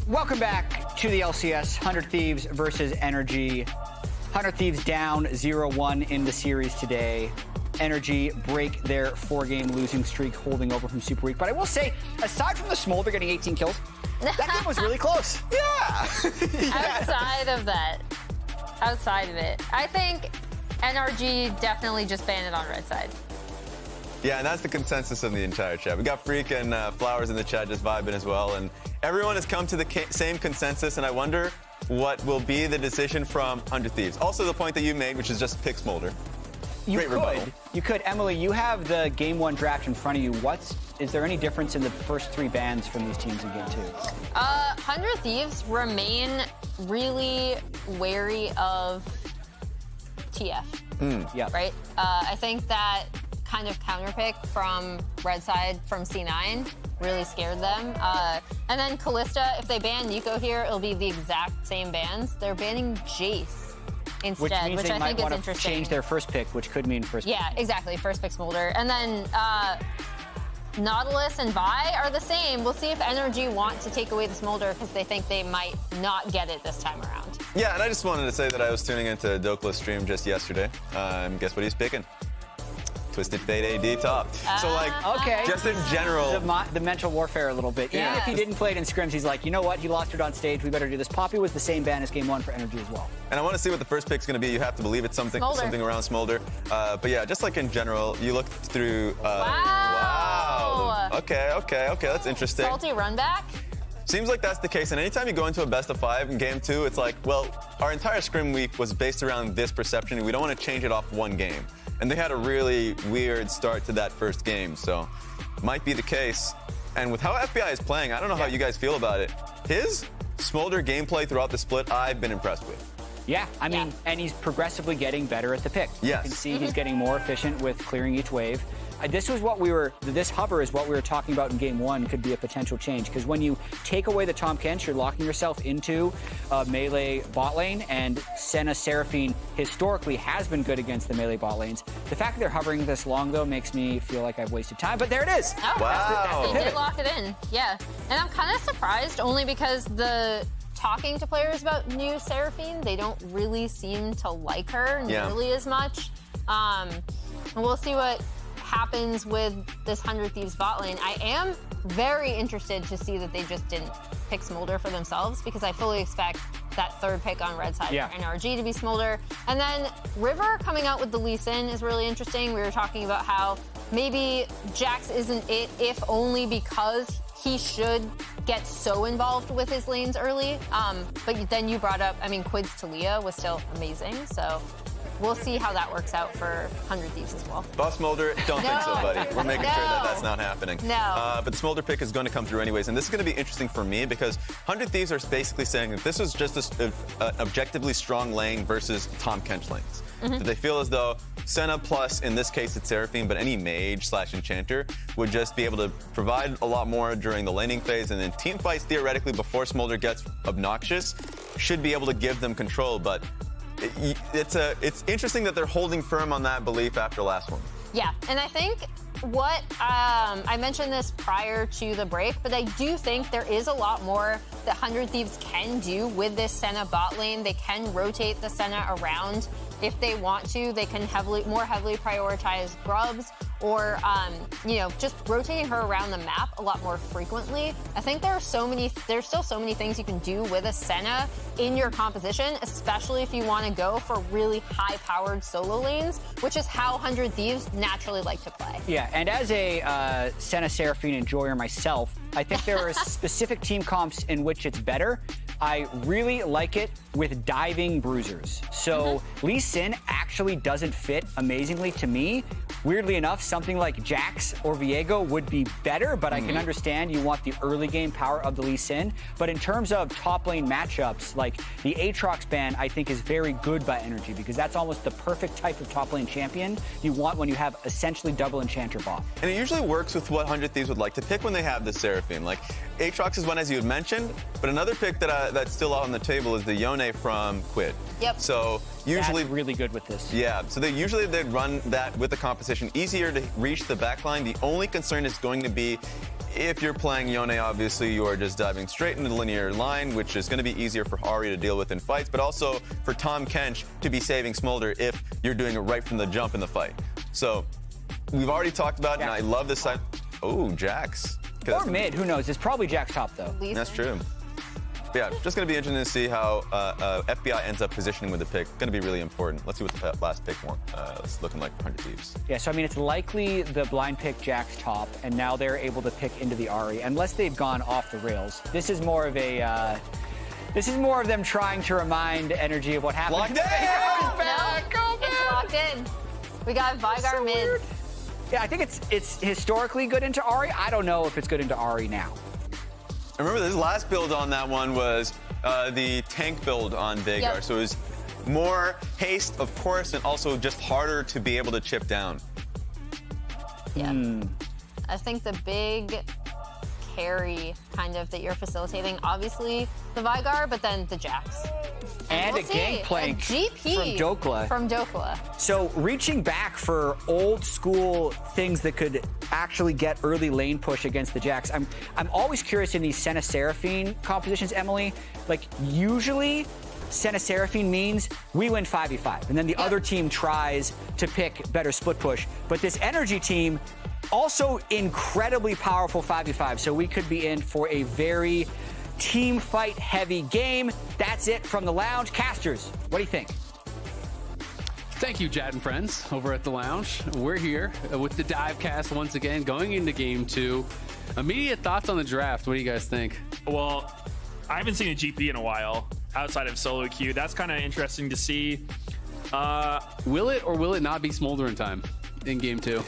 Welcome back to the LCS. 100 Thieves versus NRG. 100 Thieves down 0-1 in the series today. NRG break their 4-game losing streak, holding over from Super Week. But I will say, aside from the Smolder getting 18 kills, that game was really close. Yeah. Outside of it, I think NRG definitely just banned it on red side. Yeah, and that's the consensus of the entire chat. We got Freak and Flowers in the chat just vibing as well, and everyone has come to the same consensus, and I wonder what will be the decision from 100 Thieves. Also, the point that you made, which is just pick Smolder. You could. Emily, you have the Game 1 draft in front of you. Is there any difference in the first 3 bans from these teams in Game 2? 100 Thieves remain really wary of TF. Yeah. Right? I think that kind of counterpick from red side from C9 really scared them. And then Callista, if they ban Nico here, it'll be the exact same bans. They're banning Jace instead, which means which they I might think is want to interesting. change their first pick, which could mean first pick. Yeah, exactly. First pick Smolder. And then Nautilus and Vi are the same. We'll see if NRG want to take away the Smolder because they think they might not get it this time around. Yeah, and I just wanted to say that I was tuning into Dokla's stream just yesterday. Guess what he's picking? Twisted Fate AD top. So Okay. just in general. The mental warfare a little bit. Yeah. Even if he didn't play it in scrims, he's like, you know what? He lost it on stage. We better do this. Poppy was the same ban as Game 1 for NRG as well. And I want to see what the first pick's going to be. You have to believe it's something around Smolder. But yeah, just like in general, you look through. Wow. Okay, that's interesting. Salty run back. Seems like that's the case. And anytime you go into a best of 5 in Game 2, it's like, well, our entire scrim week was based around this perception, and we don't want to change it off one game. And they had a really weird start to that first game, so might be the case. And with how FBI is playing, I don't know how you guys feel about it. His Smolder gameplay throughout the split, I've been impressed with. Yeah, I mean, and he's progressively getting better at the pick. Yes. You can see he's getting more efficient with clearing each wave. This hover is what we were talking about in Game 1 could be a potential change, because when you take away the Tahm Kench, you're locking yourself into a melee bot lane, and Senna Seraphine historically has been good against the melee bot lanes. The fact that they're hovering this long, though, makes me feel like I've wasted time, but there it is. Oh, wow. They did lock it in, yeah. And I'm kind of surprised, only because talking to players about new Seraphine, they don't really seem to like her nearly as much. And we'll see what happens with this 100 Thieves bot lane. I am very interested to see that they just didn't pick Smolder for themselves, because I fully expect that third pick on red side for NRG to be Smolder. And then River coming out with the Lee Sin is really interesting. We were talking about how maybe Jax isn't it, if only because he should get so involved with his lanes early. But then you brought up, I mean, Quid's Talia was still amazing, so we'll see how that works out for 100 Thieves as well. Boss Smolder, don't think so, buddy. We're making sure that that's not happening. No. But the Smolder pick is going to come through anyways, and this is going to be interesting for me because 100 Thieves are basically saying that this was just an objectively strong lane versus Tahm Kench lanes. That they feel as though Senna plus, in this case it's Seraphine, but any mage / enchanter would just be able to provide a lot more during the laning phase, and then team fights theoretically before Smolder gets obnoxious should be able to give them control, but it's interesting that they're holding firm on that belief after last one. Yeah, and I think what I mentioned this prior to the break, but I do think there is a lot more that 100 Thieves can do with this Senna bot lane. They can rotate the Senna around if they want to. They can more heavily prioritize grubs, or just rotating her around the map a lot more frequently. I think there's still so many things you can do with a Senna in your composition, especially if you want to go for really high-powered solo lanes, which is how 100 Thieves naturally like to play. Yeah, and as a Senna Seraphine enjoyer myself, I think there are specific team comps in which it's better. I really like it with diving bruisers. So Lee Sin actually doesn't fit amazingly to me. Weirdly enough, something like Jax or Viego would be better, but I can understand you want the early game power of the Lee Sin. But in terms of top lane matchups, like the Aatrox ban, I think is very good by NRG, because that's almost the perfect type of top lane champion you want when you have essentially double enchanter bot. And it usually works with what 100 Thieves would like to pick when they have the Seraphine. Like, Aatrox is one, as you had mentioned, but another pick that's still out on the table is the Yone from Quid. Yep. So usually That's really good with this. Yeah, so they'd run that with the competition, easier to reach the backline. The only concern is going to be if you're playing Yone, obviously you are just diving straight into the linear line, which is going to be easier for Ahri to deal with in fights, but also for Tahm Kench to be saving Smolder if you're doing it right from the jump in the fight. So we've already talked about it, and I love this side. Oh, Jax. Or mid, who knows? It's probably Jax top, though. That's true. But yeah, just going to be interesting to see how FBI ends up positioning with the pick. Going to be really important. Let's see what the last pick is looking like for 100 Thieves. Yeah, so I mean, it's likely the blind pick Jax top, and now they're able to pick into the Ahri, unless they've gone off the rails. This is more of a... this is more of them trying to remind NRG of what happened. Locked in! It's locked in. We got Vygar mid. Weird. Yeah, I think it's historically good into Ahri. I don't know if it's good into Ahri now. I remember this last build on that one was the tank build on Veigar. Yep. So it was more haste, of course, and also just harder to be able to chip down. Yeah. I think the big carry kind of that you're facilitating, obviously the Vygar, but then the Jax. And we'll a Gangplank GP from Dokla. From Dokla. So reaching back for old school things that could actually get early lane push against the Jax. I'm always curious in these Senna Seraphine compositions, Emily. Like usually Senna Seraphine means we win 5v5, and then the other team tries to pick better split push. But this NRG team, also incredibly powerful 5v5, so we could be in for a very team fight heavy game. That's it from the lounge. Casters, what do you think? Thank you, Jad and friends over at the lounge. We're here with the dive cast once again, going into game 2. Immediate thoughts on the draft. What do you guys think? Well, I haven't seen a GP in a while outside of solo queue. That's kind of interesting to see. Will it or will it not be Smoldering time in game 2?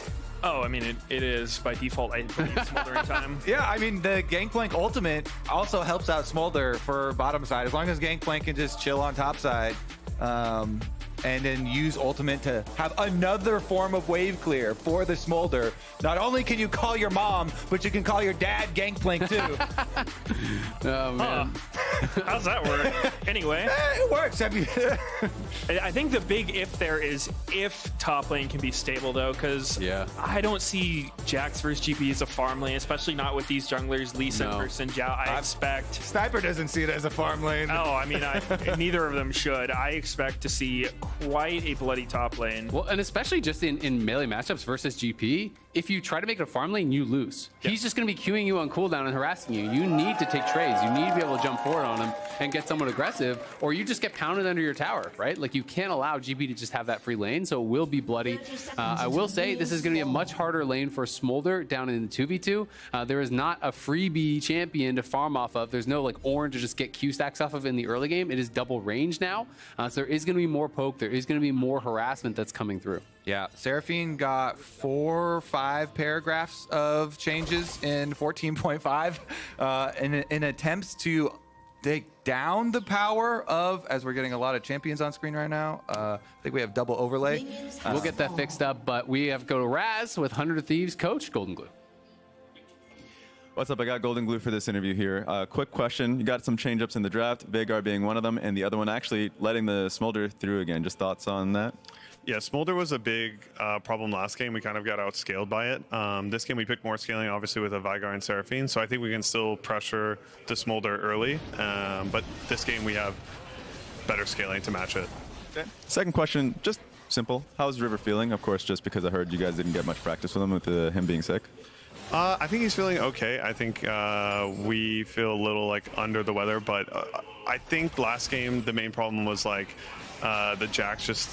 Oh, I mean, it is by default, I believe, Smoldering time. Yeah, I mean, the Gangplank ultimate also helps out Smolder for bottom side. As long as Gangplank can just chill on top side and then use ultimate to have another form of wave clear for the Smolder. Not only can you call your mom, but you can call your dad Gangplank too. Oh, man. How's that work? Anyway. It works. I mean, I think the big if there is if top lane can be stable, though, because I don't see Jax versus GP as a farm lane, especially not with these junglers, Lee Sin versus Zhao. I expect... Sniper doesn't see it as a farm lane. Oh, I mean, neither of them should. I expect to see quite a bloody top lane. Well, and especially just in melee matchups versus GP, if you try to make it a farm lane, you lose. He's just going to be queuing you on cooldown and harassing you. You need to take trades. You need to be able to jump forward on him and get someone aggressive, or you just get pounded under your tower, right? Like, you can't allow GP to just have that free lane, so it will be bloody. I will say this is going to be a much harder lane for Smolder down in the 2v2. There is not a freebie champion to farm off of. There's no, like, orange to just get Q stacks off of in the early game. It is double range now, so there is going to be more poke. There is going to be more harassment that's coming through. Yeah, Seraphine got 4 or 5 paragraphs of changes in 14.5 in attempts to take down the power of, as we're getting a lot of champions on screen right now. I think we have double overlay. We'll get that fixed up, but we have to go to Raz with 100 Thieves coach, Golden Glue. What's up? I got Golden Glue for this interview here. Quick question. You got some change-ups in the draft, Veigar being one of them, and the other one actually letting the Smolder through again. Just thoughts on that? Yeah, Smolder was a big problem last game. We kind of got outscaled by it. This game we picked more scaling, obviously, with a Vygar and Seraphine, so I think we can still pressure the Smolder early. But this game we have better scaling to match it. Okay. Second question, just simple. How's River feeling? Of course, just because I heard you guys didn't get much practice with him with him being sick. I think he's feeling okay. I think we feel a little like under the weather, but I think last game the main problem was like the Jax just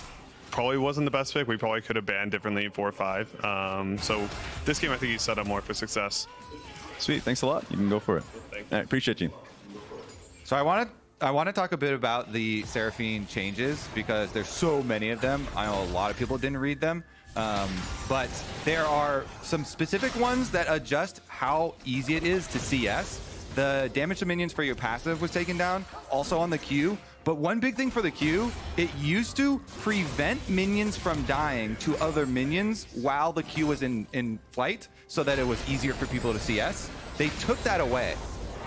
probably wasn't the best pick. We probably could have banned differently in 4-5. So this game I think he's set up more for success. Sweet, thanks a lot. You can go for it. Thanks. All right, appreciate you. So I want to talk a bit about the Seraphine changes because there's so many of them. I know a lot of people didn't read them. But there are some specific ones that adjust how easy it is to CS. The damage to minions for your passive was taken down, also on the Q. But one big thing for the Q, it used to prevent minions from dying to other minions while the Q was in flight so that it was easier for people to CS. They took that away.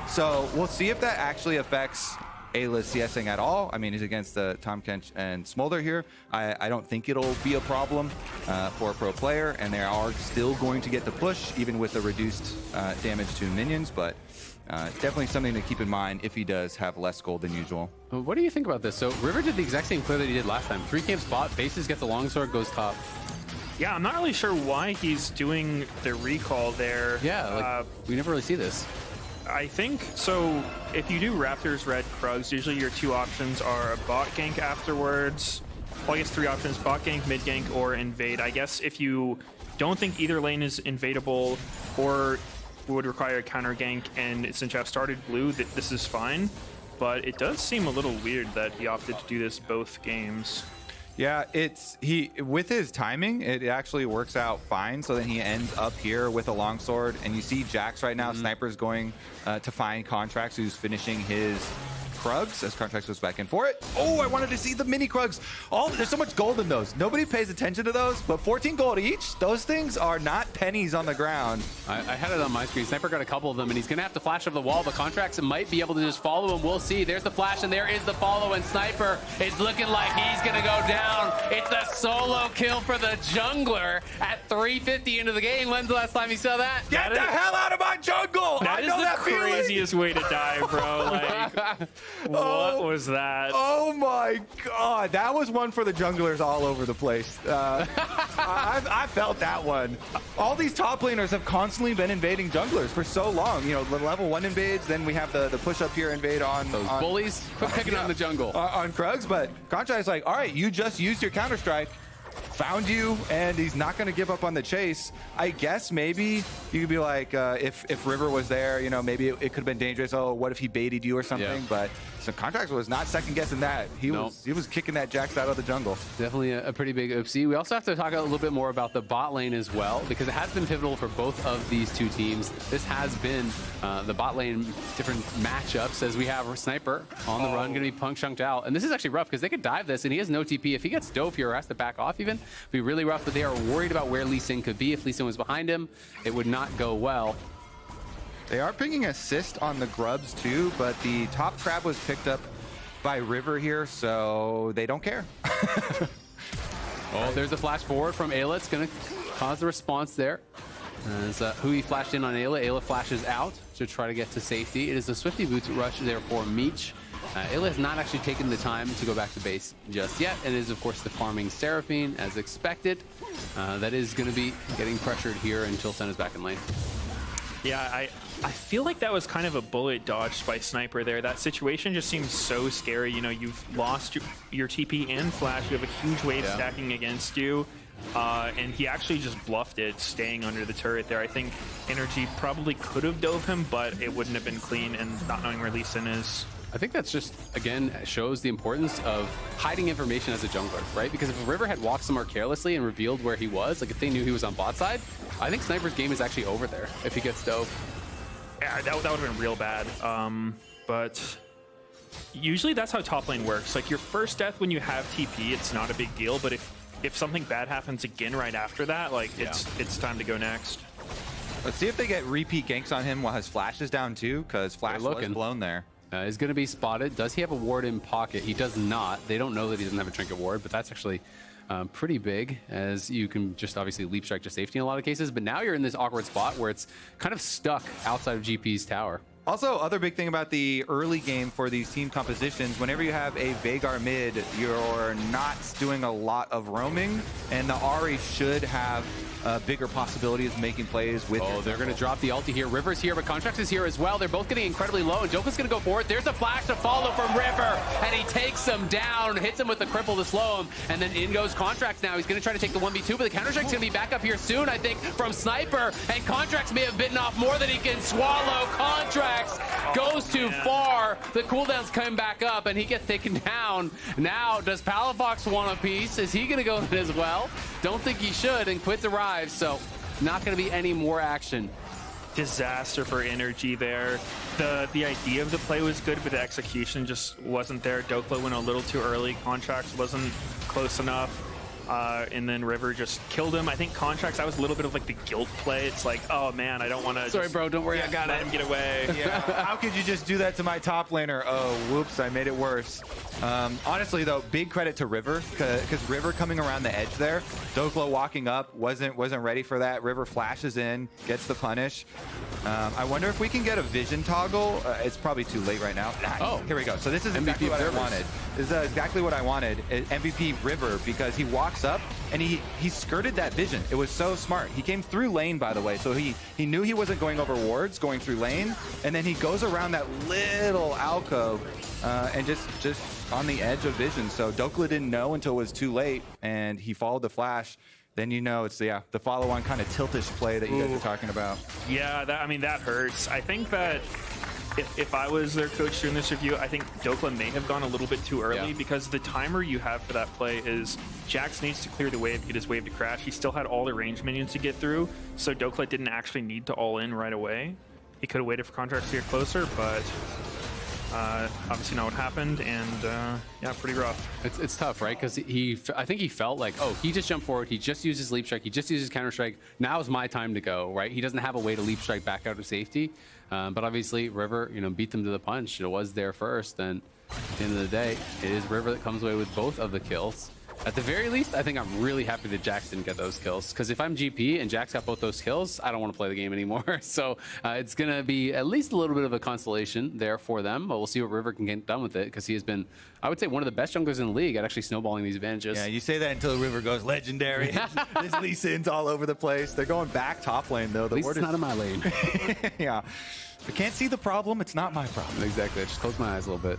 So we'll see if that actually affects Ayla's CSing at all. I mean, he's against Tom Kench and Smolder here. I don't think it'll be a problem for a pro player, and they are still going to get the push, even with the reduced damage to minions, but definitely something to keep in mind if he does have less gold than usual. What do you think about this? So River did the exact same clear that he did last time. 3 camp spot, Faces gets the longsword, goes top. Yeah, I'm not really sure why he's doing the recall there. Yeah, like, we never really see this. I think, so if you do Raptors, Red, Krugs, usually your 2 options are a bot gank afterwards. Well, I guess 3 options, bot gank, mid gank, or invade. I guess if you don't think either lane is invadable or would require a counter gank, and since you have started blue, this is fine. But it does seem a little weird that he opted to do this both games. Yeah, with his timing, it actually works out fine. So then he ends up here with a longsword, and you see Jax right now. Sniper's going to find Contracts, who's finishing his Krugs as Contracts goes back in for it. Oh, I wanted to see the mini Krugs. There's so much gold in those. Nobody pays attention to those, but 14 gold each. Those things are not pennies on the ground. I had it on my screen. Sniper got a couple of them, and he's going to have to flash over the wall, but Contracts might be able to just follow him. We'll see. There's the flash, and there is the follow, and Sniper is looking like he's going to go down. It's a solo kill for the jungler at 350 into the game. When's the last time you saw that? Get the hell out of my jungle! That is the craziest way to die, bro. Like, what was that? Oh my god, that was one for the junglers all over the place. I felt that one. All these top laners have constantly been invading junglers for so long. You know, the level 1 invades, then we have the push up here invade on those bullies. Quit picking on the jungle. On Krugs, but Contract's like, all right, you just used your counter strike. Found you, and he's not going to give up on the chase. I guess maybe you could be like, if River was there, you know, maybe it could have been dangerous. Oh, what if he baited you or something? Yeah. But so Contracts was not second guessing that. He was kicking that Jax out of the jungle. Definitely a pretty big oopsie. We also have to talk a little bit more about the bot lane as well, because it has been pivotal for both of these 2 teams. This has been the bot lane different matchups, as we have Sniper on the run, going to be punk-chunked out. And this is actually rough because they could dive this, and he has no TP. If he gets dove here or has to back off even, it'd be really rough, but they are worried about where Lee Sin could be. If Lee Sin was behind him, it would not go well. They are picking assist on the grubs too, but the top crab was picked up by River here, so they don't care. Oh, there's a flash forward from Ayla. It's going to cause the response there. As Hui flashed in on Ayla. Ayla flashes out to try to get to safety. It is a Swifty Boots rush there for Meech. Ayla has not actually taken the time to go back to base just yet. It is, of course, the farming Seraphine, as expected. That is going to be getting pressured here until Senna's back in lane. Yeah, I feel like that was kind of a bullet dodged by Sniper there. That situation just seems so scary. You know, you've lost your TP and flash. You have a huge wave stacking against you. And he actually just bluffed it, staying under the turret there. I think NRG probably could have dove him, but it wouldn't have been clean, and not knowing where Lee Sin is. I think that's just, again, shows the importance of hiding information as a jungler, right? Because if River had walked somewhere carelessly and revealed where he was, like if they knew he was on bot side, I think Sniper's game is actually over there if he gets dove. Yeah, that would have been real bad. But usually that's how top lane works. Like your first death when you have TP, it's not a big deal, but if something bad happens again right after that, like it's time to go next. Let's see if they get repeat ganks on him while his flash is down too, because flash was blown there. Is going to be spotted. Does he have a ward in pocket? He does not. They don't know that he doesn't have a trinket ward, but that's actually pretty big, as you can just obviously leap strike to safety in a lot of cases. But now you're in this awkward spot where it's kind of stuck outside of GP's tower. Also, other big thing about the early game for these team compositions, whenever you have a Veigar mid, you're not doing a lot of roaming, and the Ahri should have bigger possibilities of making plays with. Oh, they're going to drop the ulti here. River's here, but Contracts is here as well. They're both getting incredibly low, and Joker's going to go for it. There's a flash to follow from River, and he takes him down, hits him with the cripple to slow him, and then in goes Contracts now. He's going to try to take the 1v2, but the Counter-Strike's going to be back up here soon, I think, from Sniper, and Contracts may have bitten off more than he can swallow. Contracts goes too far. The cooldown's coming back up, and he gets taken down. Now, does Palafox want a piece? Is he going to go in as well? Don't think he should, and Quits arrives, so not going to be any more action. Disaster for NRG there. The idea of the play was good, but the execution just wasn't there. Dokla went a little too early. Contracts wasn't close enough. and then River just killed him. I think Contracts, that was a little bit of like the guilt play. It's like, oh man, I don't want to. Sorry, bro, don't worry, I got let him get away. Yeah. How could you just do that to my top laner? Oh, whoops, I made it worse. Honestly, though, big credit to River, because River coming around the edge there, Dokla walking up, wasn't ready for that. River flashes in, gets the punish. I wonder if we can get a vision toggle. It's probably too late right now. Oh, here we go. So this is exactly what I wanted. This is exactly what I wanted. MVP River, because he walks up and he skirted that vision. It was so smart. He came through lane, by the way, so he knew he wasn't going over wards, going through lane, and then he goes around that little alcove and just on the edge of vision. So Dokla didn't know until it was too late, and he followed the flash. Then you know it's the follow-on kind of tiltish play that you guys are talking about. Yeah, that hurts. I think that if I was their coach during this review, I think Dokla may have gone a little bit too early because the timer you have for that play is Jax needs to clear the wave, get his wave to crash. He still had all the range minions to get through, so Dokla didn't actually need to all in right away. He could have waited for Contracts to get closer, but obviously not what happened, and yeah, pretty rough. It's tough, right? Because I think he felt like, oh, he just jumped forward, he just used his leap strike, he just used his counter strike. Now is my time to go, right? He doesn't have a way to leap strike back out of safety. But obviously, River, beat them to the punch. It was there first, and at the end of the day, it is River that comes away with both of the kills. At the very least, I think I'm really happy that Jax didn't get those kills, because if I'm GP and Jax got both those kills, I don't want to play the game anymore. So it's going to be at least a little bit of a consolation there for them, but we'll see what River can get done with it, because he has been, I would say, one of the best junglers in the league at actually snowballing these advantages. Yeah, you say that until River goes legendary. This Lee Sin's all over the place. They're going back top lane, though. At least it's not in my lane. Yeah. I can't see the problem. It's not my problem. Exactly. I just close my eyes a little bit.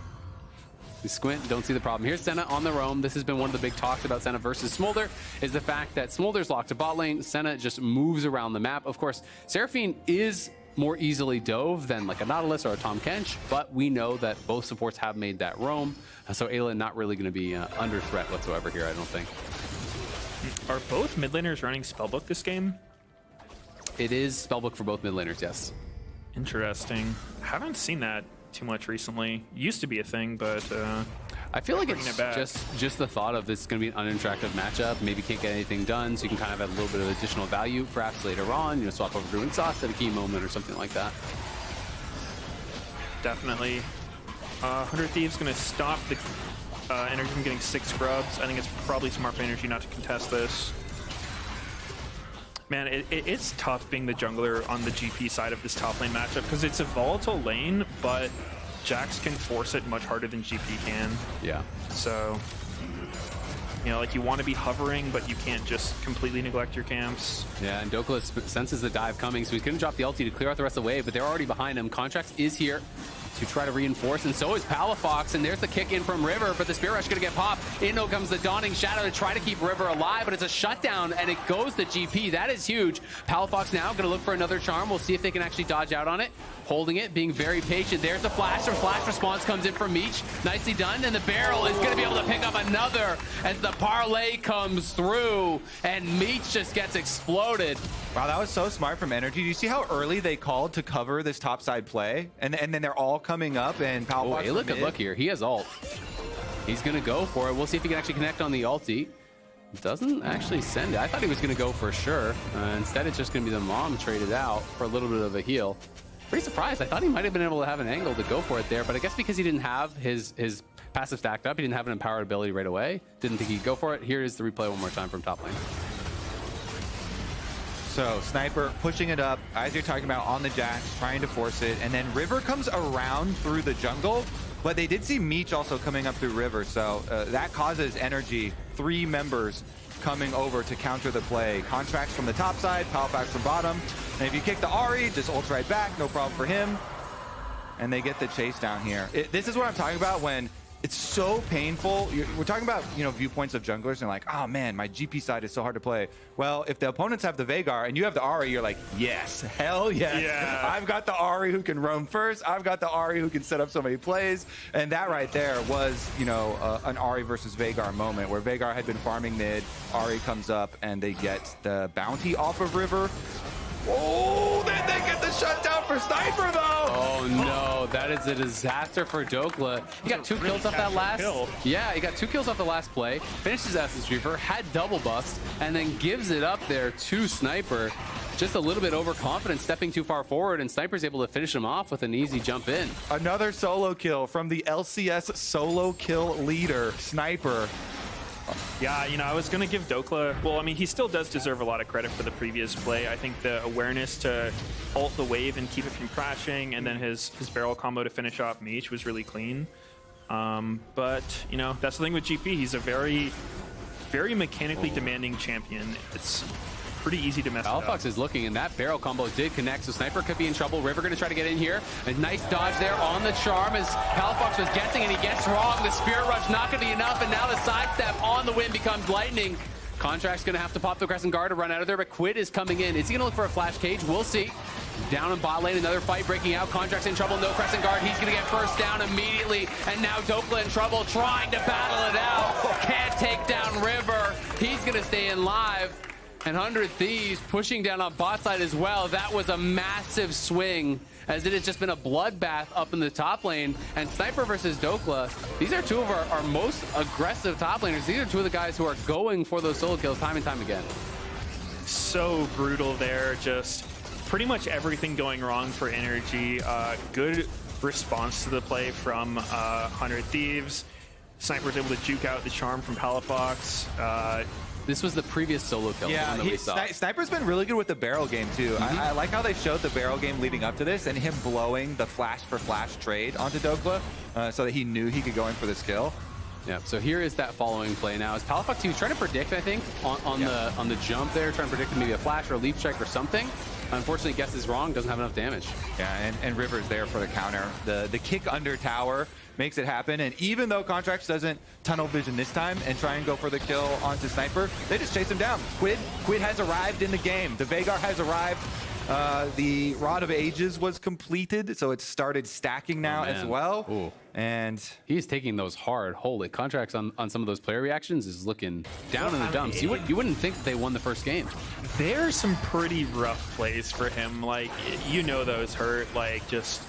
You squint, don't see the problem. Here's Senna on the roam. This has been one of the big talks about Senna versus Smolder, is the fact that Smolder's locked to bot lane. Senna just moves around the map. Of course, Seraphine is more easily dove than like a Nautilus or a Tahm Kench, but we know that both supports have made that roam. So Ayla not really going to be under threat whatsoever here, I don't think. Are both mid laners running Spellbook this game? It is Spellbook for both mid laners, yes. Interesting. Haven't seen that too much recently. Used to be a thing, but I feel like it's just the thought of this is going to be an unattractive matchup. Maybe can't get anything done, so you can kind of have a little bit of additional value perhaps later on. Swap over Ruin Sauce at a key moment or something like that. Definitely. 100 Thieves going to stop the NRG from getting 6 scrubs. I think it's probably smart for NRG not to contest this. Man, it's tough being the jungler on the GP side of this top lane matchup, because it's a volatile lane, but Jax can force it much harder than GP can. Yeah. So, like you want to be hovering, but you can't just completely neglect your camps. Yeah, and Dokla senses the dive coming, so he's going to drop the ulti to clear out the rest of the wave, but they're already behind him. Contracts is here to try to reinforce, and so is Palafox, and there's the kick in from River, but the Spear Rush going to get popped. In comes the Dawning Shadow to try to keep River alive, but it's a shutdown, and it goes to GP. That is huge. Palafox now going to look for another charm. We'll see if they can actually dodge out on it. Holding it, being very patient. There's the flash, or flash response comes in from Meech. Nicely done, and the barrel is going to be able to pick up another as the parlay comes through, and Meech just gets exploded. Wow, that was so smart from NRG. Do you see how early they called to cover this topside play? And then they're all coming up, and Palafox. Oh, look at look here. He has ult. He's going to go for it. We'll see if he can actually connect on the ulti. Doesn't actually send it. I thought he was going to go for sure. Instead, it's just going to be the mom traded out for a little bit of a heal. Pretty surprised. I thought he might have been able to have an angle to go for it there, but I guess because he didn't have his passive stacked up, he didn't have an empowered ability right away. Didn't think he'd go for it. Here is the replay one more time from top lane. So Sniper pushing it up, as you're talking about, on the Jax, trying to force it, and then River comes around through the jungle, but they did see Meech also coming up through River, so that causes NRG, 3 members coming over to counter the play. Contracts from the top side, Palafox from bottom, and if you kick the Ahri, just ult right back, no problem for him, and they get the chase down here. This is what I'm talking about when it's so painful. We're talking about, viewpoints of junglers, and like, oh man, my GP side is so hard to play. Well, if the opponents have the Veigar and you have the Ahri, you're like, yes, hell yes. Yeah. I've got the Ahri who can roam first. I've got the Ahri who can set up so many plays. And that right there was, an Ahri versus Veigar moment where Veigar had been farming mid, Ahri comes up, and they get the bounty off of River. Oh, then they get the shutdown for Sniper, though. Oh, no. that is a disaster for Dokla. He got 2 kills off that last. Yeah, he got 2 kills off the last play. Finishes Essence Reaver, had double bust, and then gives it up there to Sniper. Just a little bit overconfident, stepping too far forward, and Sniper's able to finish him off with an easy jump in. Another solo kill from the LCS solo kill leader, Sniper. Yeah, you know, I was going to give Dokla, well, I mean, he still does deserve a lot of credit for the previous play. I think the awareness to ult the wave and keep it from crashing, and then his barrel combo to finish off Meech was really clean. But, you know, that's the thing with GP. He's a very, very mechanically demanding champion. It's pretty easy to mess up. Palafox is looking, and that barrel combo did connect, so Sniper could be in trouble. River going to try to get in here. A nice dodge there on the charm as Palafox was guessing, and he gets wrong. The Spirit Rush not going to be enough, and now the sidestep on the win becomes lightning. Contract's going to have to pop the Crescent Guard to run out of there, but Quid is coming in. Is he going to look for a flash cage? We'll see. Down in bot lane, another fight breaking out. Contract's in trouble, no Crescent Guard. He's going to get first down immediately, and now Dokla in trouble, trying to battle it out. Can't take down River. He's going to stay in live. And 100 Thieves pushing down on bot side as well. That was a massive swing, as it has just been a bloodbath up in the top lane. And Sniper versus Dokla, these are 2 of our most aggressive top laners. These are 2 of the guys who are going for those solo kills time and time again. So brutal there. Just pretty much everything going wrong for NRG. Good response to the play from 100 Thieves. Sniper's able to juke out the charm from Palafox. This was the previous solo kill. Yeah, that we saw. Sniper's been really good with the barrel game too. I like how they showed the barrel game leading up to this and him blowing the flash for flash trade onto Dokla so that he knew he could go in for this kill. Yeah, so here is that following play now. Is Palafox, he was trying to predict, I think, on the jump there, trying to predict maybe a flash or a leap strike or something. Unfortunately, guesses wrong, doesn't have enough damage. Yeah, and River's there for the counter. The kick under tower makes it happen, and even though Contracts doesn't tunnel vision this time and try and go for the kill onto Sniper, they just chase him down. Quid has arrived in the game. The Veigar has arrived. The Rod of Ages was completed, so it started stacking now as well. Ooh. And he's taking those hard. Holy, Contracts on some of those player reactions is looking down in the dumps. You wouldn't think that they won the first game. There's some pretty rough plays for him. Like, you know those hurt. Like, just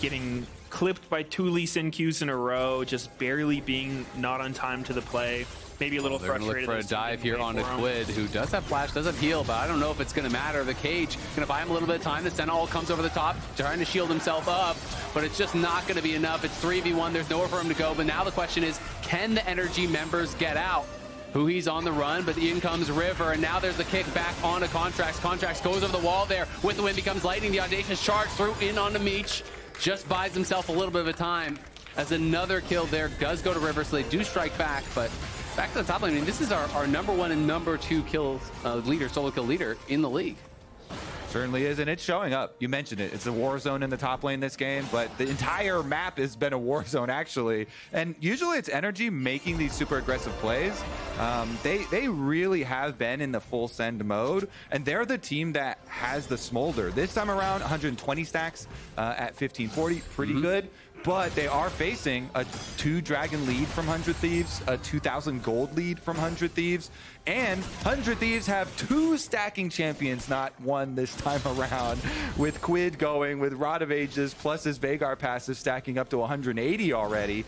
getting clipped by 2 Lee Sin Qs in a row, just barely being not on time to the play. Maybe a little frustrated. They're going to look for a dive here onto Quid, who does have flash, does have heal, but I don't know if it's going to matter. The cage going to buy him a little bit of time. The Sentinel comes over the top, trying to shield himself up, but it's just not going to be enough. It's 3v1. There's nowhere for him to go. But now the question is, can the NRG members get out? Who he's on the run, but in comes River, and now there's the kick back onto Contracts. Contracts goes over the wall there. With the wind becomes lightning. The audacious charge through in onto Meech. Just buys himself a little bit of a time, as another kill there does go to River, so they do strike back, but back to the top lane. I mean, this is our #1 and #2 kills leader, solo kill leader in the league. certainly is, and it's showing up. You mentioned it. It's a war zone in the top lane this game, but the entire map has been a war zone, actually. And usually it's NRG making these super aggressive plays. They really have been in the full send mode, and they're the team that has the smolder. This time around, 120 stacks at 1540, pretty good. But they are facing a 2 dragon lead from 100 Thieves, a 2,000 gold lead from 100 Thieves, and 100 Thieves have 2 stacking champions, not 1 this time around, with Quid going with Rod of Ages plus his Veigar passive stacking up to 180 already.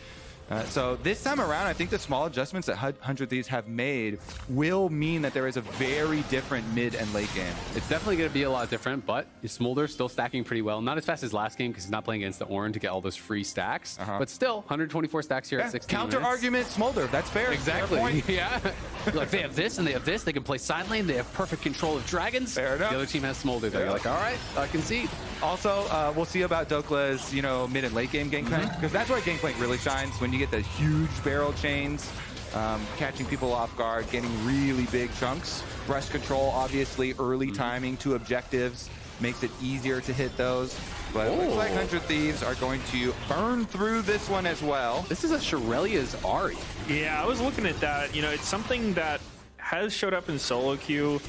So this time around, I think the small adjustments that 100 Thieves have made will mean that there is a very different mid and late game. It's definitely going to be a lot different, but Smolder's still stacking pretty well. Not as fast as last game because he's not playing against the Ornn to get all those free stacks, but still 124 stacks here at 16 Counter minutes. argument, Smolder. That's fair. Exactly. Fair point. Yeah. Like they have this and they have this. They can play side lane. They have perfect control of dragons. Fair enough. The other team has Smolder. They're like, all right, I can see. Also, we'll see about Dokla's, mid and late game gangplank, because that's where gangplank really shines, when you get the huge barrel chains, catching people off guard, getting really big chunks. Brush control, obviously, early timing to objectives makes it easier to hit those. But it looks like 100 Thieves are going to burn through this one as well. This is a Shirelia's Ahri. Yeah, I was looking at that. It's something that has showed up in solo queue.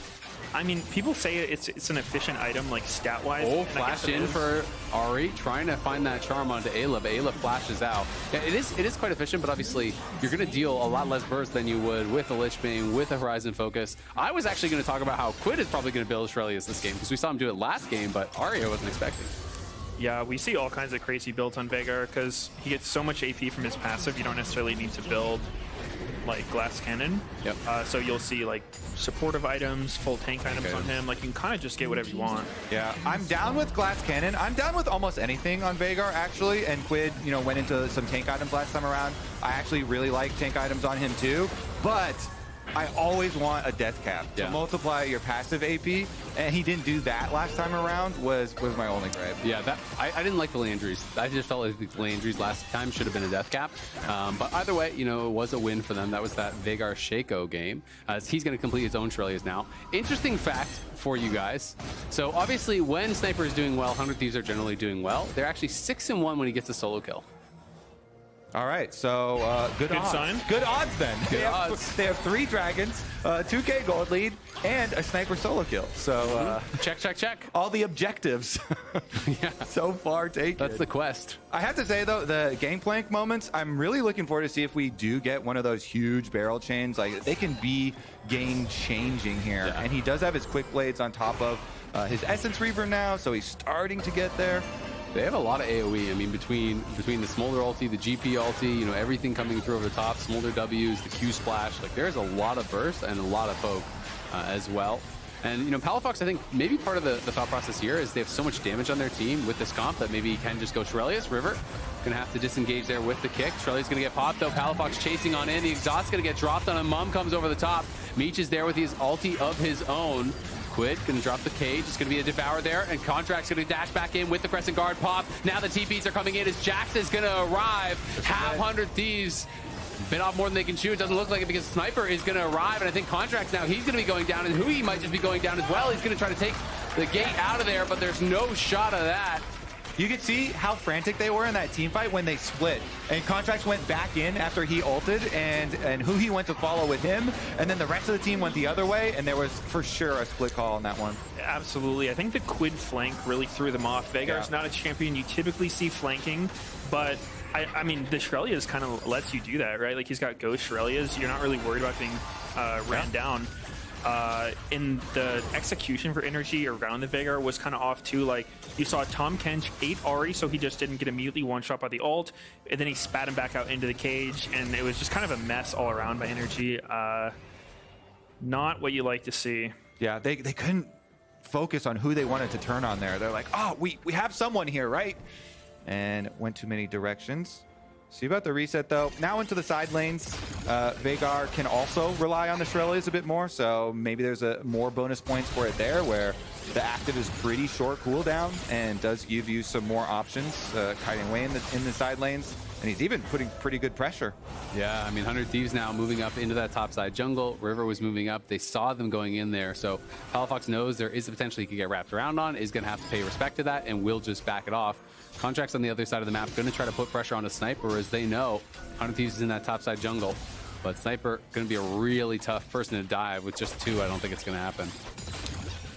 I mean, people say it's an efficient item, like stat-wise. Oh, flash in for Ahri, trying to find that charm onto Ayla, but Ayla flashes out. Yeah, it is quite efficient, but obviously you're going to deal a lot less burst than you would with a Lich Bane, with a Horizon Focus. I was actually going to talk about how Quid is probably going to build Shirelia's this game, because we saw him do it last game, but Ahri I wasn't expecting. Yeah, we see all kinds of crazy builds on Veigar because he gets so much AP from his passive. You don't necessarily need to build like Glass Cannon. Yep. So you'll see like supportive items, full tank items on him. Like you can kind of just get whatever you want. Yeah, I'm down with Glass Cannon. I'm down with almost anything on Veigar, actually. And Quid, you know, went into some tank items last time around. I actually really like tank items on him too. But I always want a death cap to multiply your passive AP, and he didn't do that last time around. Was my only gripe. Yeah, that I didn't like the Landry's. I just felt like the Landry's last time should have been a death cap. But either way, you know, it was a win for them. That was that Veigar Shaco game. He's going to complete his own Shurelya's now. Interesting fact for you guys. So obviously, when Sniper is doing well, 100 Thieves are generally doing well. They're actually 6-1 when he gets a solo kill. All right, so good odds. Sign. Good odds then. Good odds. They have 3 dragons, 2K gold lead, and a sniper solo kill. So check. all the objectives so far taken. That's the quest. I have to say though, the Gangplank moments, I'm really looking forward to see if we do get one of those huge barrel chains. Like they can be game changing here. Yeah. And he does have his quick blades on top of his Essence Reaver now, so he's starting to get there. They have a lot of AoE. I mean, between the Smolder ulti, the GP ulti, you know, everything coming through over the top, Smolder W's, the Q splash. Like, there's a lot of burst and a lot of poke as well. And, you know, Palafox, I think maybe part of the thought process here is they have so much damage on their team with this comp that maybe he can just go Shurelya's. River gonna have to disengage there with the kick. Shurelya's gonna get popped though. Palafox chasing on in. The exhaust's gonna get dropped on him. Mum comes over the top. Meech is there with his ulti of his own. Quid gonna drop the cage. It's gonna be a Devour there, and Contract's gonna dash back in with the Crescent Guard pop. Now the TPs are coming in as Jax is gonna arrive. Have 100 Thieves bit off more than they can chew. It doesn't look like it because Sniper is gonna arrive, and I think Contract's now, he's gonna be going down, and Hui might just be going down as well. He's gonna try to take the gate out of there, but there's no shot of that. You could see how frantic they were in that team fight when they split. And Contracts went back in after he ulted, and Hui went to follow with him, and then the rest of the team went the other way, and there was for sure a split call on that one. Absolutely. I think the Quid flank really threw them off. Veigar's not a champion you typically see flanking, but I mean, the Shurelya's kind of lets you do that, right? Like, he's got ghost Shurelya's. You're not really worried about being ran down. In the execution for NRG around the Veigar was kind of off too. Like, you saw Tom Kench 8 Ahri, so he just didn't get immediately one-shot by the ult, and then he spat him back out into the cage, and it was just kind of a mess all around by NRG. Not what you like to see. Yeah, they couldn't focus on who they wanted to turn on there. They're like, oh, we have someone here, right? And went too many directions. See about the reset though. Now into the side lanes. Veigar can also rely on the Shurelya's a bit more, so maybe there's more bonus points for it there, where the active is pretty short cooldown and does give you some more options, kiting away in the side lanes. And he's even putting pretty good pressure. Yeah, I mean, 100 Thieves now moving up into that top side jungle. River was moving up. They saw them going in there. So Palafox knows there is a potential he could get wrapped around on, is going to have to pay respect to that, and will just back it off. Contracts on the other side of the map going to try to put pressure on a Sniper, as they know 100 Thieves is in that top side jungle. But Sniper going to be a really tough person to dive. With just 2, I don't think it's going to happen.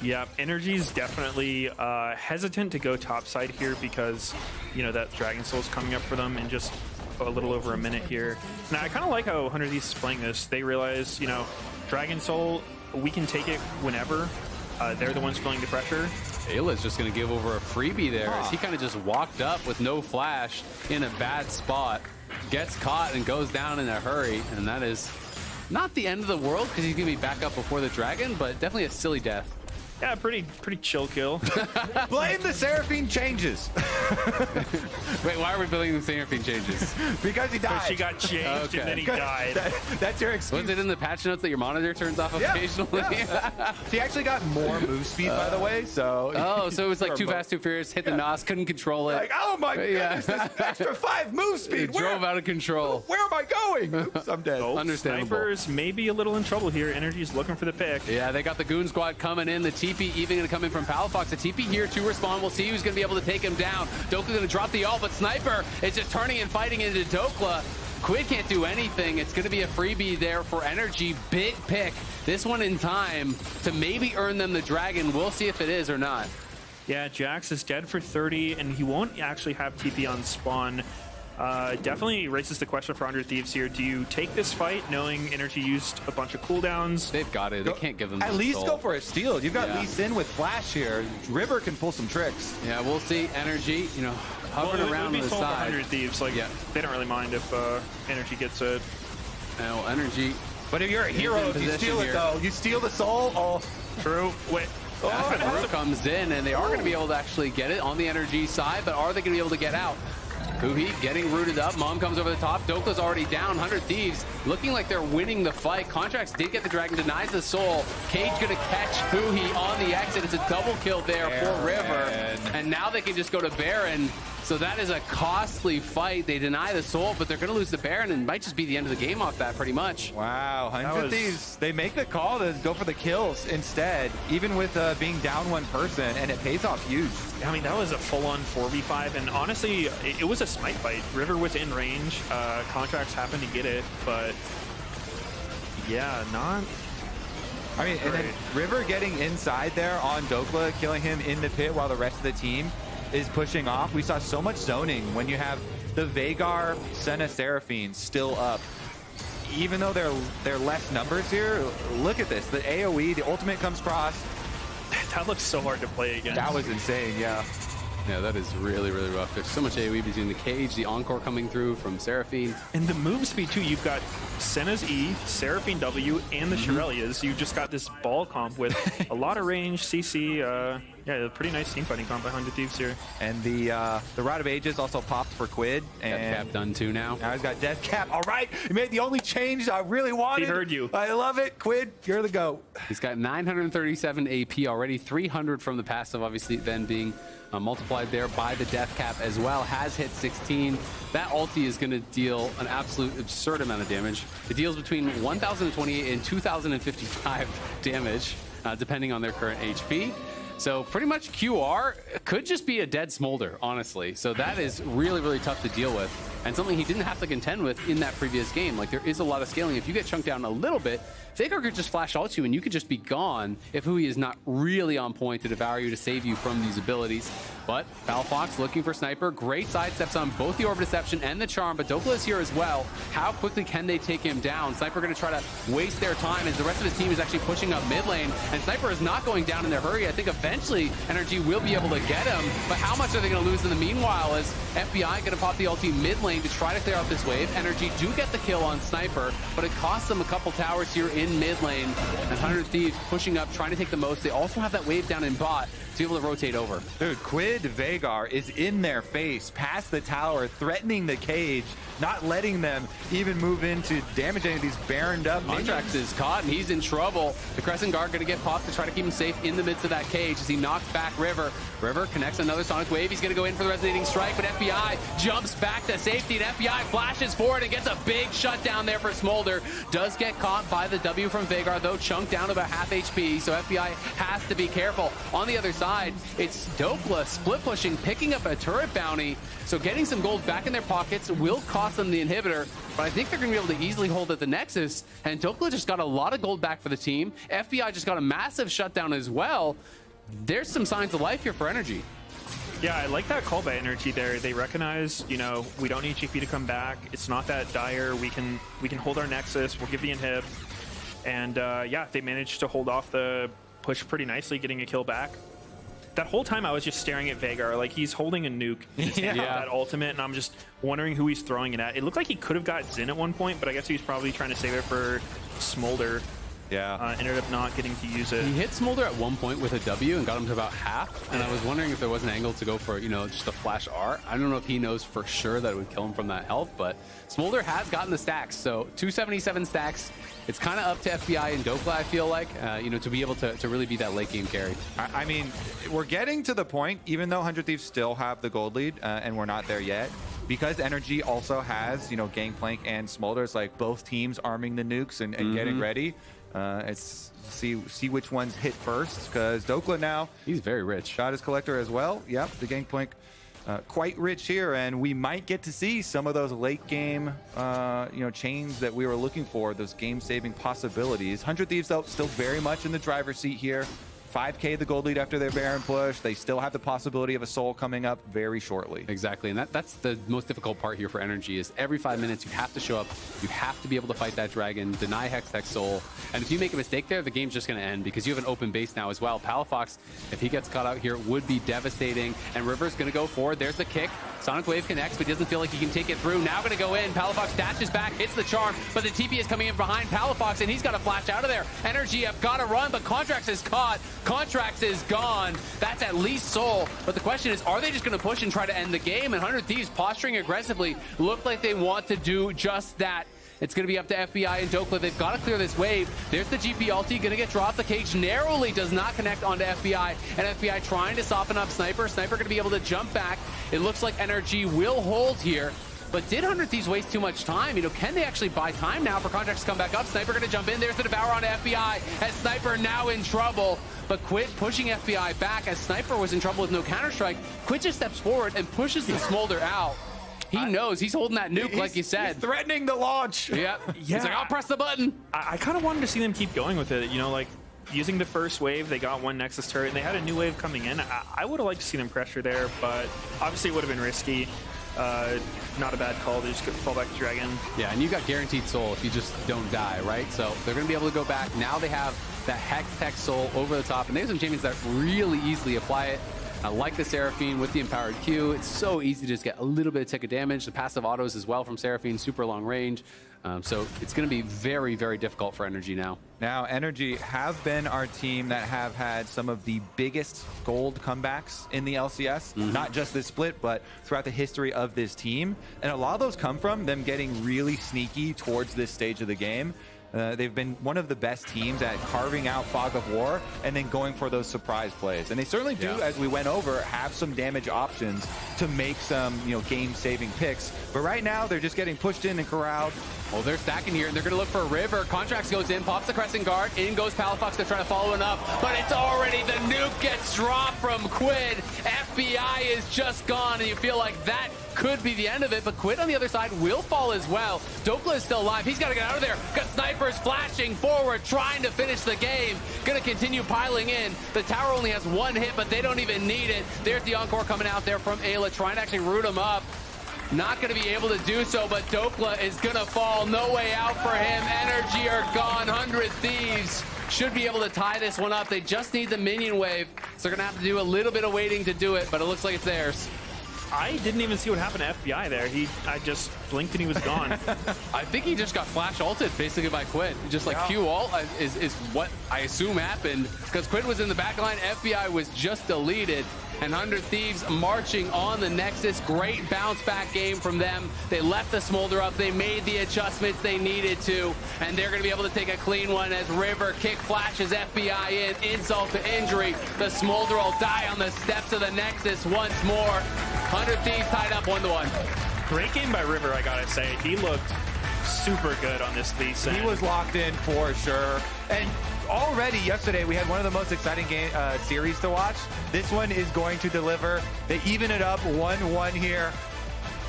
Yeah, NRG's definitely hesitant to go topside here because, you know, that Dragon Soul's coming up for them in just a little over a minute here. Now, I kind of like how 100 Thieves is playing this. They realize, you know, Dragon Soul, we can take it whenever. They're the ones feeling the pressure. Ayla's just going to give over a freebie there as he kind of just walked up with no flash in a bad spot, gets caught and goes down in a hurry, and that is not the end of the world because he's going to be back up before the dragon, but definitely a silly death. Yeah, pretty chill kill. Blame the Seraphine changes. Wait, why are we building the Seraphine changes? Because he died. She got changed and then he died. That's your excuse. Was it in the patch notes that your monitor turns off occasionally? Yeah. He actually got more move speed, by the way, so... Oh, so it was like too fast, too furious, hit the NOS, couldn't control it. Like, oh my goodness, this extra 5 move speed. It drove out of control. Where am I going? Oops, I'm dead. Understandable. Snipers may be a little in trouble here. NRG's looking for the pick. Yeah, they got the Goon Squad coming in. The TP even going to come in from Palafox. The TP here to respawn. We'll see who's going to be able to take him down. Dokla going to drop the ult, but Sniper is just turning and fighting into Dokla. Quid can't do anything. It's going to be a freebie there for NRG. Big pick. This one in time to maybe earn them the dragon. We'll see if it is or not. Yeah, Jax is dead for 30, and he won't actually have TP on spawn. Definitely raises the question for 100 Thieves here. Do you take this fight knowing NRG used a bunch of cooldowns? They've got it. They can't give them At the least soul. go for a steal. You've got Yeah. Lee Sin with Flash here. River can pull some tricks. Yeah, we'll see. NRG, hovering Well, around it would be the sold for side. 100 Thieves. Like, they don't really mind if NRG gets it. Now, NRG. But if you're a hero, in if you position steal it here. though, you steal the soul. Oh, True. Wait. Brew comes in, and they are going to be able to actually get it on the NRG side, but are they going to be able to get out? Huhi getting rooted up. Mom comes over the top. Dokla's already down. 100 Thieves looking like they're winning the fight. Contracts did get the dragon, denies the soul. Cage going to catch Huhi on the exit. It's a double kill there for River. And now they can just go to Baron. So that is a costly fight. They deny the soul, but they're going to lose the Baron, and it might just be the end of the game off that pretty much. wow. 100 Thieves. They make the call to go for the kills instead, even with being down one person, and it pays off huge. I mean, that was a full-on 4v5, and honestly, it was a smite fight. River was in range. Contracts happened to get it, but yeah, not. I mean, and then River getting inside there on Dokla, killing him in the pit while the rest of the team is pushing off. We saw so much zoning when you have the Veigar, Senna, Seraphine still up. Even though they're less numbers here, look at this. The AoE, the ultimate comes across. That looks so hard to play against. That was insane, yeah. Yeah, that is really, really rough. There's so much AoE between the Cage, the Encore coming through from Seraphine. And the move speed too, you've got Senna's E, Seraphine W, and the Shirelias. You just got this ball comp with a lot of range, CC. Yeah, a pretty nice team fighting comp by 100 Thieves here. And the Rod of Ages also popped for Quid. And Death Cap done too now. Now he's got Death Cap. All right, he made the only change I really wanted. He heard you. I love it. Quid, you're the GOAT. He's got 937 AP already, 300 from the passive, obviously then being multiplied there by the Death Cap as well. Has hit 16. That ulti is going to deal an absolute absurd amount of damage. It deals between 1,028 and 2,055 damage, depending on their current HP. So pretty much QR could just be a dead Smolder, honestly. So that is really, really tough to deal with, and something he didn't have to contend with in that previous game. Like, there is a lot of scaling. If you get chunked down a little bit, Veigar could just flash ult you and you could just be gone if Hui is not really on point to devour you, to save you from these abilities. But Fox looking for Sniper. Great sidesteps on both the Orb Deception and the Charm, but Dokla is here as well. How quickly can they take him down? Sniper going to try to waste their time as the rest of his team is actually pushing up mid lane, and Sniper is not going down in their hurry. I think eventually NRG will be able to get him, but how much are they going to lose in the meanwhile? Is FBI going to pop the ulti mid lane to try to clear out this wave? NRG do get the kill on Sniper, but it costs them a couple towers here in mid lane, and 100 Thieves pushing up, trying to take the most. They also have that wave down in bot to be able to rotate over. Dude, Quid Veigar is in their face, past the tower, threatening the Cage, not letting them even move into damaging these baroned up Contracts is caught, and he's in trouble. The Crescent Guard going to get popped to try to keep him safe in the midst of that Cage as he knocks back River. River connects another Sonic Wave. He's going to go in for the Resonating Strike, but FBI jumps back to safety, and FBI flashes forward and gets a big shutdown there for Smolder. Does get caught by the W from Veigar, though, chunked down to about half HP, so FBI has to be careful. On the other side, it's Dokla split pushing, picking up a turret bounty, so getting some gold back in their pockets will cost them the inhibitor, but I think they're going to be able to easily hold at the Nexus, and Dokla just got a lot of gold back for the team. FBI just got a massive shutdown as well. There's some signs of life here for NRG. Yeah, I like that call by NRG there. They recognize, you know, we don't need GP to come back. It's not that dire. We can hold our Nexus. We'll give the inhib. And yeah, they managed to hold off the push pretty nicely, getting a kill back. That whole time I was just staring at Veigar, like he's holding a nuke, that ultimate, and I'm just wondering who he's throwing it at. It looked like he could have got Xin at one point, but I guess he was probably trying to save it for Smolder. Yeah. Ended up not getting to use it. He hit Smolder at one point with a W and got him to about half, and I was wondering if there was an angle to go for, you know, just a flash R. I don't know if he knows for sure that it would kill him from that health, but Smolder has gotten the stacks, so 277 stacks. It's kind of up to FBI and Dokla, I feel like, you know, to be able to really be that late game carry. I mean, we're getting to the point, even though 100 Thieves still have the gold lead, and we're not there yet, because NRG also has, you know, Gangplank and Smolders, like both teams arming the nukes and getting ready. It's see which ones hit first, because Dokla now, he's very rich. Got his collector as well. Yep, the Gangplank quite rich here, and we might get to see some of those late game you know, chains that we were looking for, those game saving possibilities. 100 Thieves though still very much in the driver's seat here. 5K the gold lead after their Baron push. They still have the possibility of a soul coming up very shortly. Exactly, and that's the most difficult part here for NRG is every 5 minutes you have to show up, you have to be able to fight that dragon, deny Hex soul, and if you make a mistake there, the game's just going to end because you have an open base now as well. Palafox, if he gets caught out here, would be devastating, and River's going to go forward. There's the kick. Sonic Wave connects, but he doesn't feel like he can take it through. Now going to go in. Palafox dashes back, hits the charm, but the TP is coming in behind Palafox, and he's got to flash out of there. NRG have got to run, but Contracts is caught. Contracts is gone. That's at least soul. But the question is, are they just going to push and try to end the game? And 100 Thieves posturing aggressively look like they want to do just that. It's going to be up to FBI and Dokla. They've got to clear this wave. There's the GP ulti, going to get dropped. The cage narrowly does not connect onto FBI. And FBI trying to soften up Sniper. Sniper going to be able to jump back. It looks like NRG will hold here. But did 100 Thieves waste too much time? You know, can they actually buy time now for Contracts to come back up? Sniper going to jump in. There's the Devour onto FBI. As Sniper now in trouble. But Quid pushing FBI back as Sniper was in trouble with no Counter-Strike. Quid just steps forward and pushes the Smolder out. He knows. He's holding that nuke, like you said. He's threatening the launch. Yep. Yeah. He's like, I'll press the button. I kind of wanted to see them keep going with it. You know, like using the first wave, they got one Nexus turret, and they had a new wave coming in. I would have liked to see them pressure there, but obviously it would have been risky. Not a bad call. They just couldn't fall back to Dragon. Yeah, and you got guaranteed soul if you just don't die, right? So they're going to be able to go back. Now they have that Hex soul over the top, and they have some champions that really easily apply it. I like the Seraphine with the empowered Q. It's so easy to just get a little bit of tick of damage. The passive autos as well from Seraphine, super long range. So it's going to be very, very difficult for NRG now. Now, NRG have been our team that have had some of the biggest gold comebacks in the LCS. Not just this split, but throughout the history of this team. And a lot of those come from them getting really sneaky towards this stage of the game. They've been one of the best teams at carving out Fog of War and then going for those surprise plays. And they certainly do, as we went over, have some damage options to make some, game-saving picks. But right now, they're just getting pushed in and corralled. Well, they're stacking here, and they're going to look for a River. Contracts goes in, pops the Crescent Guard. In goes Palafox to try to follow it up. But it's already, the nuke gets dropped from Quid. FBI is just gone, and you feel like that could be the end of it. But Quid on the other side will fall as well. Dokla is still alive. He's got to get out of there. Got snipers flashing forward, trying to finish the game. Going to continue piling in. The tower only has one hit, but they don't even need it. There's the Encore coming out there from Ayla, trying to actually root him up. Not going to be able to do so, but Dokla is going to fall. No way out for him. NRG are gone. 100 Thieves should be able to tie this one up. They just need the minion wave, so they're going to have to do a little bit of waiting to do it, but it looks like it's theirs. I didn't even see what happened to FBI there. I just blinked and he was gone. I think he just got flash ulted basically by Quid. Just like Q ult is what I assume happened, because Quid was in the back line, FBI was just deleted, and 100 Thieves marching on the Nexus. Great bounce back game from them. They left the Smolder up, they made the adjustments they needed to, and they're going to be able to take a clean one as River kick flashes FBI in, insult to injury. The Smolder will die on the steps of the Nexus once more. 100 Thieves tied up 1-1. Great game by River, I gotta say. He looked super good on this Lee Sin. He was locked in for sure. And already yesterday, we had one of the most exciting series to watch. This one is going to deliver. They even it up 1-1 here.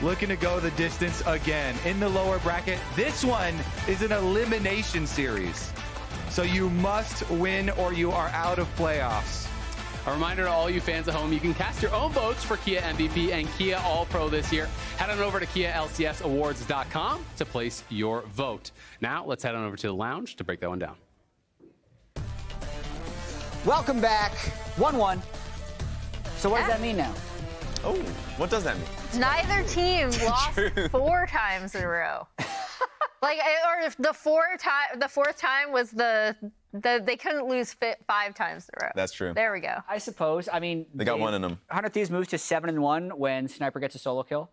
Looking to go the distance again in the lower bracket. This one is an elimination series. So you must win or you are out of playoffs. A reminder to all you fans at home, you can cast your own votes for Kia MVP and Kia All-Pro this year. Head on over to KiaLCSAwards.com to place your vote. Now, let's head on over to the lounge to break that one down. Welcome back. 1-1. So what does that mean now? Oh, what does that mean? Neither team lost 4 times in a row. Or the fourth time was they couldn't lose 5 times in a row. That's true. There we go. I suppose. I mean, they got one in them. 100 Thieves moves to 7-1 when Sniper gets a solo kill.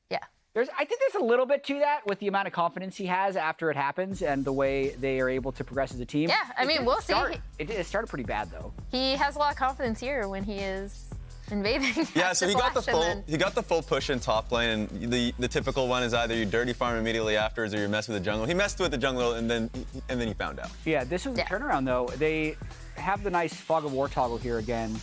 Yeah. I think there's a little bit to that with the amount of confidence he has after it happens and the way they are able to progress as a team. Yeah, I mean, we'll see. It started pretty bad though. He has a lot of confidence here when he is invading. Yeah, so he got the full push in top lane, and the typical one is either you dirty farm immediately afterwards or you mess with the jungle. He messed with the jungle and then he found out. Yeah, this was the turnaround though. They have the nice Fog of War toggle here again,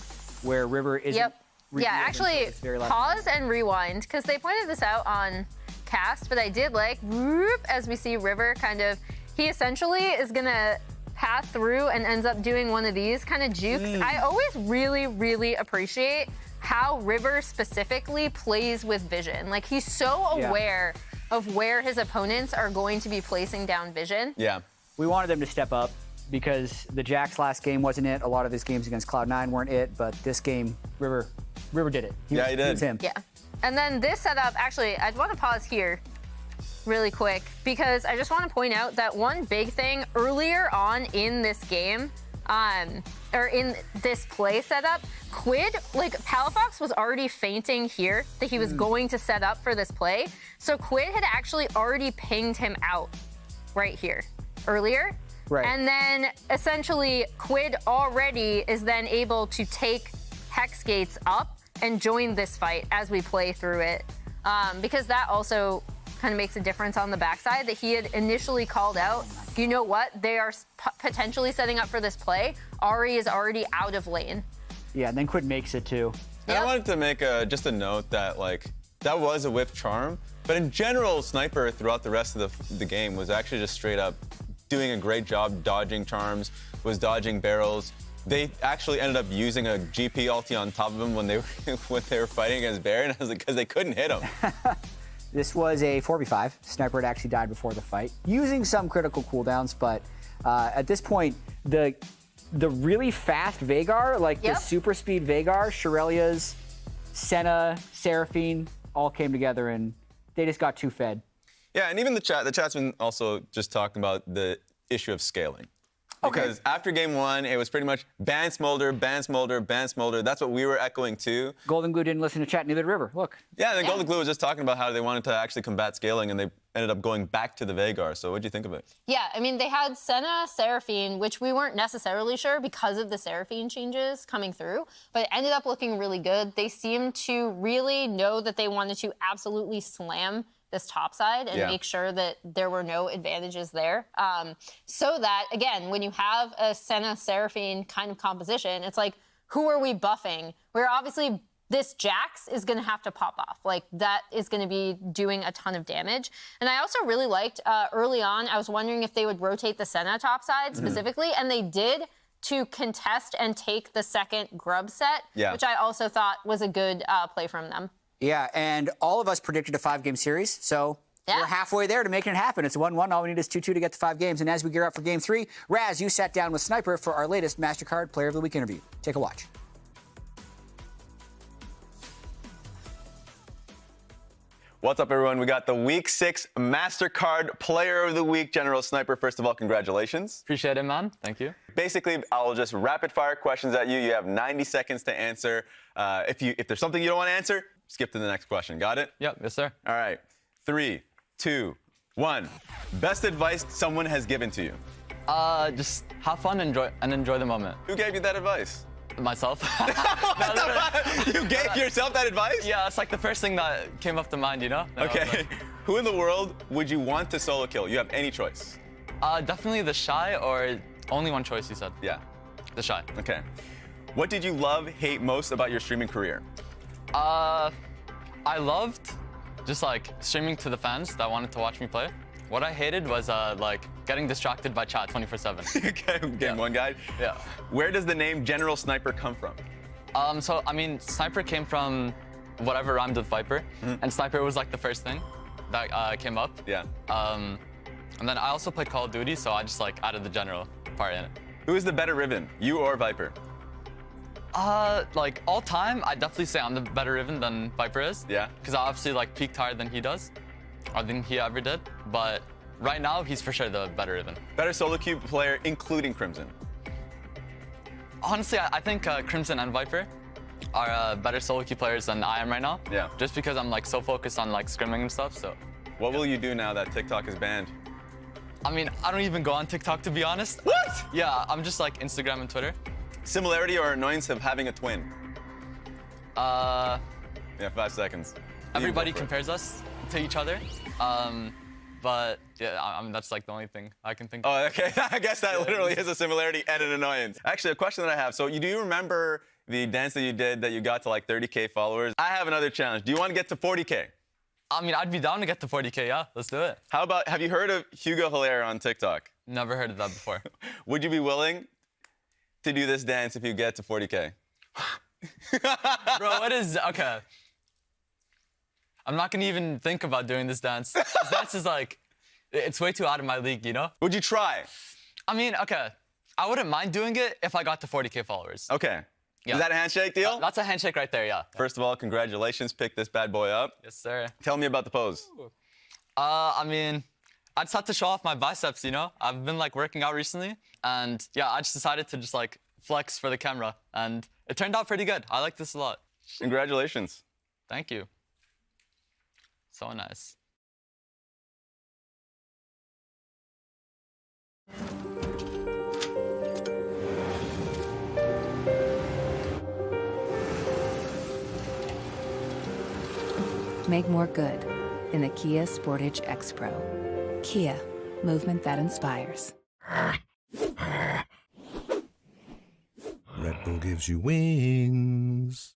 where River isn't. Yep. Yeah, actually, pause and rewind, because they pointed this out on cast, but I did like whoop, as we see River kind of. He essentially is gonna path through and ends up doing one of these kind of jukes. I always really, really appreciate how River specifically plays with vision. Like, he's so aware of where his opponents are going to be placing down vision. Yeah. We wanted them to step up because the Jax last game wasn't it. A lot of his games against Cloud9 weren't it, but this game, River did it. He did. It was him. Yeah. And then this setup, actually, I'd want to pause here really quick because I just want to point out that one big thing earlier on in this game, or in this play setup, Quid, like, Palafox was already feinting here that he was going to set up for this play. So Quid had actually already pinged him out right here earlier. Right. And then essentially Quid already is then able to take Hex Gates up and join this fight as we play through it. Because that also kind of makes a difference on the backside that he had initially called out. You know what? They are potentially setting up for this play. Ari is already out of lane. Yeah, and then Quid makes it too. And I wanted to make just a note that, like, that was a whiff charm, but in general, Sniper throughout the rest of the game was actually just straight up doing a great job dodging charms, was dodging barrels. They actually ended up using a GP ulti on top of him when they were fighting against Baron, because they couldn't hit him. This was a 4v5. Sniper had actually died before the fight, using some critical cooldowns, but at this point, the really fast Veigar, like the super speed Veigar, Shurelya's, Senna, Seraphine, all came together and they just got too fed. Yeah, and even the chat's been also just talking about the issue of scaling. Because after game one, it was pretty much ban Smolder, ban Smolder, ban Smolder. That's what we were echoing too. Golden Glue didn't listen to chat, neither did River. Look. Yeah, and then Golden Glue was just talking about how they wanted to actually combat scaling, and they ended up going back to the Veigar. So what do you think of it? Yeah, I mean, they had Senna, Seraphine, which we weren't necessarily sure because of the Seraphine changes coming through, but it ended up looking really good. They seemed to really know that they wanted to absolutely slam this top side and make sure that there were no advantages there. So that, again, when you have a Senna Seraphine kind of composition, it's like, who are we buffing? Where obviously this Jax is going to have to pop off. Like, that is going to be doing a ton of damage. And I also really liked, early on, I was wondering if they would rotate the Senna top side specifically, and they did, to contest and take the second grub set, which I also thought was a good play from them. Yeah, and all of us predicted a 5-game series, so we're halfway there to making it happen. It's 1-1. All we need is 2-2 to get to 5 games. And as we gear up for Game 3, Raz, you sat down with Sniper for our latest MasterCard Player of the Week interview. Take a watch. What's up, everyone? We got the Week 6 MasterCard Player of the Week, General Sniper. First of all, congratulations. Appreciate it, man. Thank you. Basically, I'll just rapid-fire questions at you. You have 90 seconds to answer. If there's something you don't want to answer, skip to the next question. Got it? Yep, yes, sir. All right. 3, 2, 1. Best advice someone has given to you? Just have fun and enjoy the moment. Who gave you that advice? Myself. You gave yourself that advice? Yeah, it's like the first thing that came up to mind, you know? Okay. Who in the world would you want to solo kill? You have any choice. Definitely the Shy, or only one choice, you said. Yeah. The Shy. Okay. What did you love, hate most about your streaming career? I loved just like streaming to the fans that wanted to watch me play. What I hated was like getting distracted by chat 24/7. Okay, game one guide. Yeah. Where does the name General Sniper come from? So I mean, Sniper came from whatever rhymed with Viper, and Sniper was like the first thing that came up. Yeah. And then I also played Call of Duty, so I just like added the General part in it. Who is the better Riven, you or Viper? Like all time, I definitely say I'm the better Riven than Viper is. Yeah. Because I obviously like peaked higher than he does, or than he ever did. But right now, he's for sure the better Riven. Better solo queue player, including Crimson. Honestly, I think Crimson and Viper are better solo queue players than I am right now. Yeah. Just because I'm like so focused on like scrimming and stuff. So. What will you do now that TikTok is banned? I mean, I don't even go on TikTok, to be honest. What? Yeah, I'm just like Instagram and Twitter. Similarity or annoyance of having a twin? Yeah, 5 seconds. Everybody compares us to each other. But yeah, I mean, that's like the only thing I can think of. Oh, okay. I guess that literally is a similarity and an annoyance. Actually, a question that I have. So do you remember the dance that you did that you got to like 30K followers? I have another challenge. Do you want to get to 40K? I mean, I'd be down to get to 40K, yeah. Let's do it. How about, have you heard of Hugo Hilaire on TikTok? Never heard of that before. Would you be willing to do this dance if you get to 40K? Bro, what is... Okay. I'm not going to even think about doing this dance. This dance is like... It's way too out of my league, you know? Would you try? I mean, okay. I wouldn't mind doing it if I got to 40K followers. Okay. Yeah. Is that a handshake deal? That's a handshake right there, yeah. First of all, congratulations. Pick this bad boy up. Yes, sir. Tell me about the pose. I mean, I just had to show off my biceps, you know? I've been, like, working out recently. And, yeah, I just decided to just, like, flex for the camera. And it turned out pretty good. I like this a lot. Congratulations. Thank you. So nice. Make more good in the Kia Sportage X Pro. Kia, movement that inspires. Red Bull gives you wings.